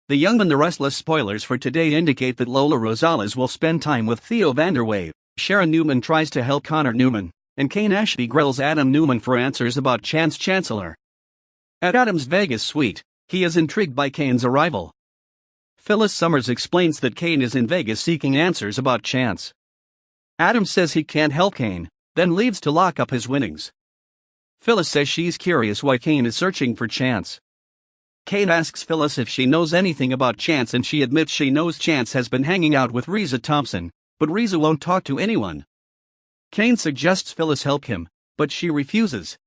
The Young and the Restless spoilers for today indicate that Lola Rosales will spend time with Theo Vanderway. Sharon Newman tries to help Connor Newman, and Kane Ashby grills Adam Newman for answers about Chance Chancellor. At Adam's Vegas suite, he is intrigued by Kane's arrival. Phyllis Summers explains that Kane is in Vegas seeking answers about Chance. Adam says he can't help Kane, then leaves to lock up his winnings. Phyllis says she's curious why Kane is searching for Chance. Kane asks Phyllis if she knows anything about Chance, and she admits she knows Chance has been hanging out with Reza Thompson, but Reza won't talk to anyone. Kane suggests Phyllis help him, but she refuses.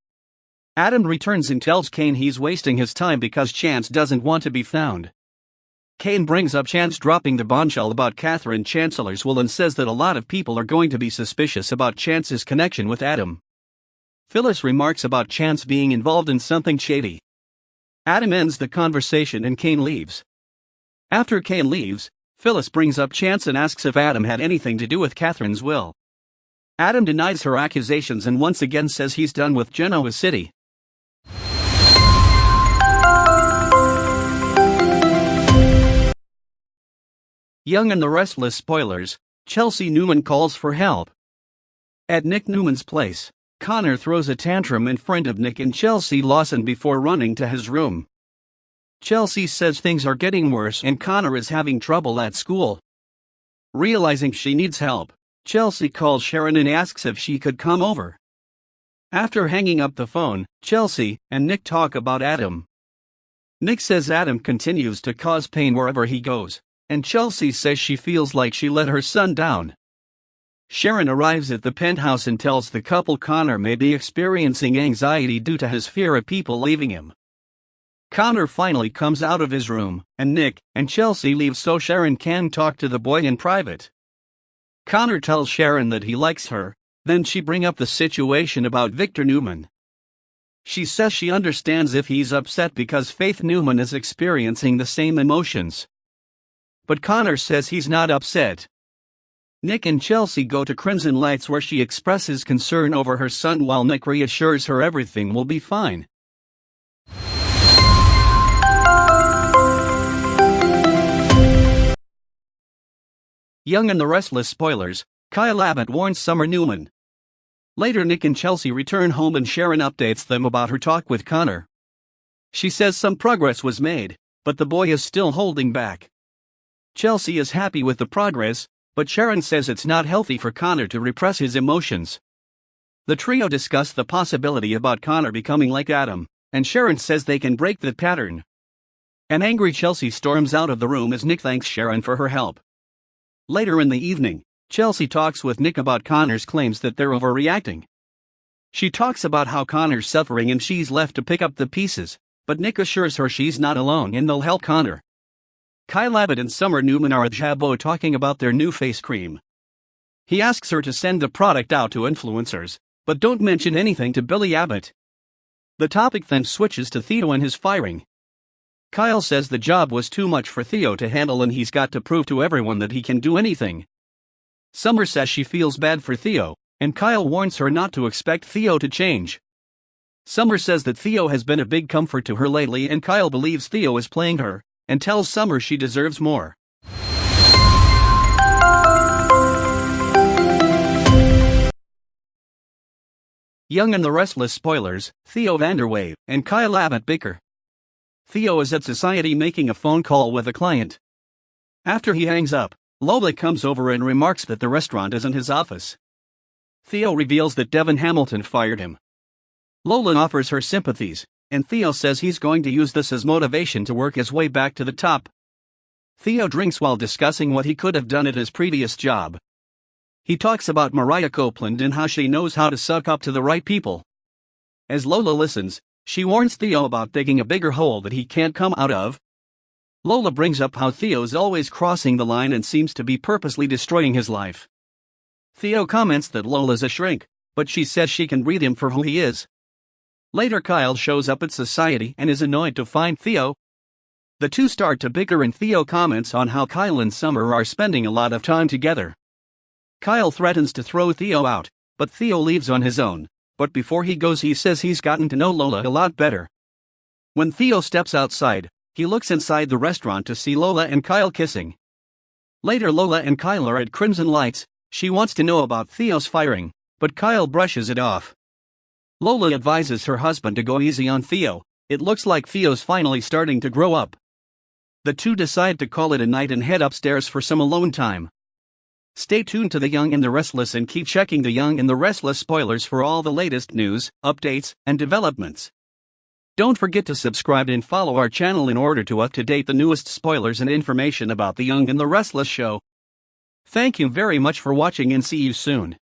Adam returns and tells Kane he's wasting his time because Chance doesn't want to be found. Kane brings up Chance dropping the bombshell about Catherine Chancellor's will and says that a lot of people are going to be suspicious about Chance's connection with Adam. Phyllis remarks about Chance being involved in something shady. Adam ends the conversation and Kane leaves. After Kane leaves, Phyllis brings up Chance and asks if Adam had anything to do with Catherine's will. Adam denies her accusations and once again says he's done with Genoa City. Young and the Restless spoilers, Chelsea Newman calls for help. At Nick Newman's place, Connor throws a tantrum in front of Nick and Chelsea Lawson before running to his room. Chelsea says things are getting worse and Connor is having trouble at school. Realizing she needs help, Chelsea calls Sharon and asks if she could come over. After hanging up the phone, Chelsea and Nick talk about Adam. Nick says Adam continues to cause pain wherever he goes, and Chelsea says she feels like she let her son down. Sharon arrives at the penthouse and tells the couple Connor may be experiencing anxiety due to his fear of people leaving him. Connor finally comes out of his room, and Nick and Chelsea leave so Sharon can talk to the boy in private. Connor tells Sharon that he likes her, then she brings up the situation about Victor Newman. She says she understands if he's upset because Faith Newman is experiencing the same emotions. But Connor says he's not upset. Nick and Chelsea go to Crimson Lights where she expresses concern over her son while Nick reassures her everything will be fine. Young and the Restless spoilers, Kyle Abbott warns Summer Newman. Later Nick and Chelsea return home and Sharon updates them about her talk with Connor. She says some progress was made, but the boy is still holding back. Chelsea is happy with the progress, but Sharon says it's not healthy for Connor to repress his emotions. The trio discuss the possibility about Connor becoming like Adam, and Sharon says they can break the pattern. An angry Chelsea storms out of the room as Nick thanks Sharon for her help. Later in the evening, Chelsea talks with Nick about Connor's claims that they're overreacting. She talks about how Connor's suffering and she's left to pick up the pieces, but Nick assures her she's not alone and they'll help Connor. Kyle Abbott and Summer Newman are at Jabot talking about their new face cream. He asks her to send the product out to influencers, but don't mention anything to Billy Abbott. The topic then switches to Theo and his firing. Kyle says the job was too much for Theo to handle and he's got to prove to everyone that he can do anything. Summer says she feels bad for Theo, and Kyle warns her not to expect Theo to change. Summer says that Theo has been a big comfort to her lately and Kyle believes Theo is playing her, and tells Summer she deserves more. Young and the Restless spoilers, Theo Vanderway and Kyle Abbott bicker. Theo is at Society making a phone call with a client. After he hangs up, Lola comes over and remarks that the restaurant isn't his office. Theo reveals that Devin Hamilton fired him. Lola offers her sympathies, and Theo says he's going to use this as motivation to work his way back to the top. Theo drinks while discussing what he could have done at his previous job. He talks about Mariah Copeland and how she knows how to suck up to the right people. As Lola listens, she warns Theo about digging a bigger hole that he can't come out of. Lola brings up how Theo's always crossing the line and seems to be purposely destroying his life. Theo comments that Lola's a shrink, but she says she can read him for who he is. Later Kyle shows up at Society and is annoyed to find Theo. The two start to bicker and Theo comments on how Kyle and Summer are spending a lot of time together. Kyle threatens to throw Theo out, but Theo leaves on his own, but before he goes he says he's gotten to know Lola a lot better. When Theo steps outside, he looks inside the restaurant to see Lola and Kyle kissing. Later, Lola and Kyle are at Crimson Lights. She wants to know about Theo's firing, but Kyle brushes it off. Lola advises her husband to go easy on Theo. It looks like Theo's finally starting to grow up. The two decide to call it a night and head upstairs for some alone time. Stay tuned to The Young and the Restless and keep checking The Young and the Restless spoilers for all the latest news, updates, and developments. Don't forget to subscribe and follow our channel in order to up-to-date the newest spoilers and information about The Young and the Restless show. Thank you very much for watching and see you soon.